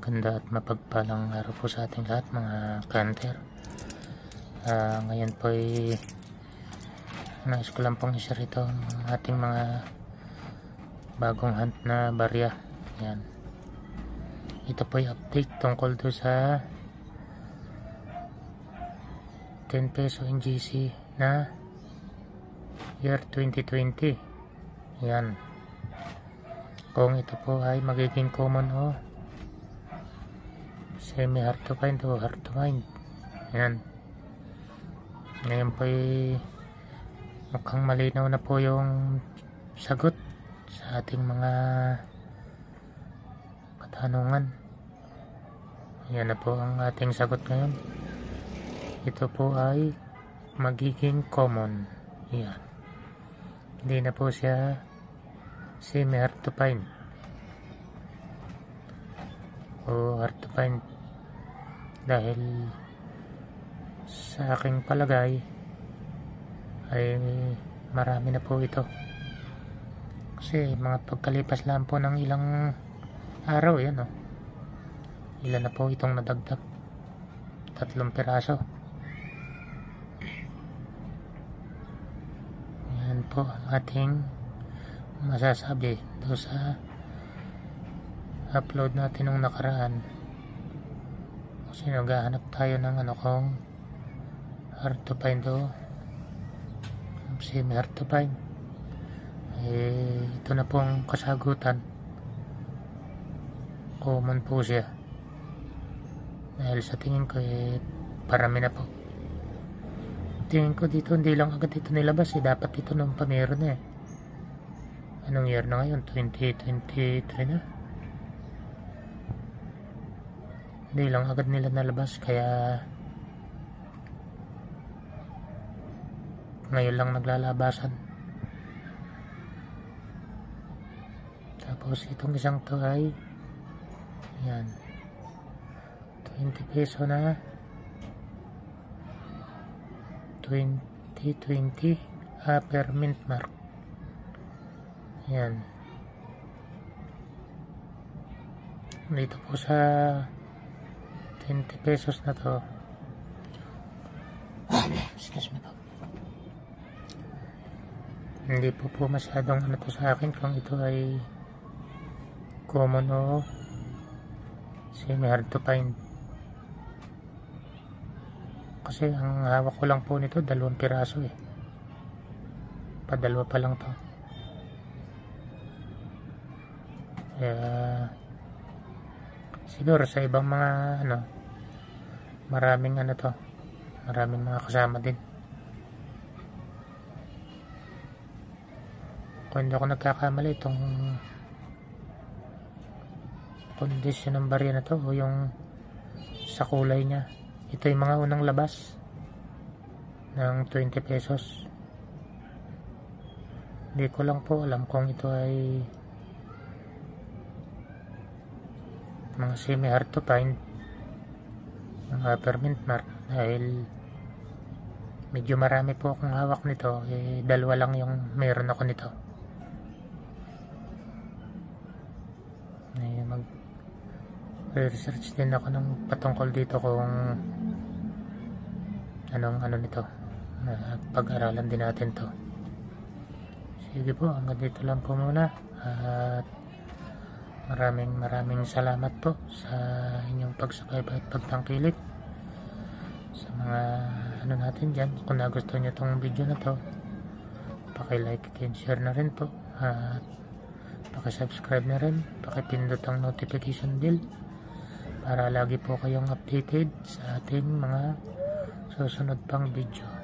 Maganda at mapagpalang araw po sa ating lahat mga hunter. Ngayon po ay nais ko lang pong isa rito ang ating mga bagong hunt na barya. Yan. Ito po ay update tungkol do sa 10 peso NGC na year 2020. Yan. Kung ito po ay magiging common o semi hard to find o hard to find. Yan. Ngayon po ay mukhang malinaw na po yung sagot sa ating mga katanungan. Yan na po ang ating sagot ngayon. Ito po ay magiging common. Yan. Hindi na po siya semi hard to find o hard to find, dahil sa aking palagay ay marami na po ito, kasi mga pagkalipas lang po ng ilang araw, yan o, ilan na po itong nadagdag, 3 piraso. Yan po ang ating masasabi doon sa upload natin nung nakaraan, kasi naghahanap tayo ng kung hard to find o semi hard to find. Ito na pong kasagutan, common po siya, dahil sa tingin ko parami na po. Tingin ko dito hindi lang agad ito nilabas, dapat ito nung pa meron na Anong year na ngayon? 2023 na. Hindi lang agad nila nalabas, kaya ngayon lang naglalabasan. Tapos itong isang to ay yan, 20 peso na 2020 upper mint mark. Yan. Dito po sa 20 pesos na to, excuse me po, hindi po masyadong to sa akin kung ito ay common o semi hard to find, kasi ang hawak ko lang po nito 2 piraso padalawa pa lang to. Kaya siguro sa ibang mga maraming maraming mga kasama din. Kung hindi ako nagkakamali, itong kondisyon ng barya na to o yung sa kulay niya, ito yung mga unang labas ng 20 pesos. Hindi ko lang po alam kung ito ay mga semi hard to find, mga upper mint mark, dahil medyo marami po akong hawak nito, 2 lang yung meron ako nito. Mag research din ako ng patungkol dito kung anong nito, pag-aralan din natin to. Sige po, hanggang dito lang po muna, at maraming salamat po sa inyong pagsubaybay at pagtangkilik sa mga natin dyan. Kung nagustuhan nyo itong video na to, paki-like and share na rin po, at paki-subscribe na rin, paki-pindot ang notification bell para lagi po kayong updated sa ating mga susunod pang video.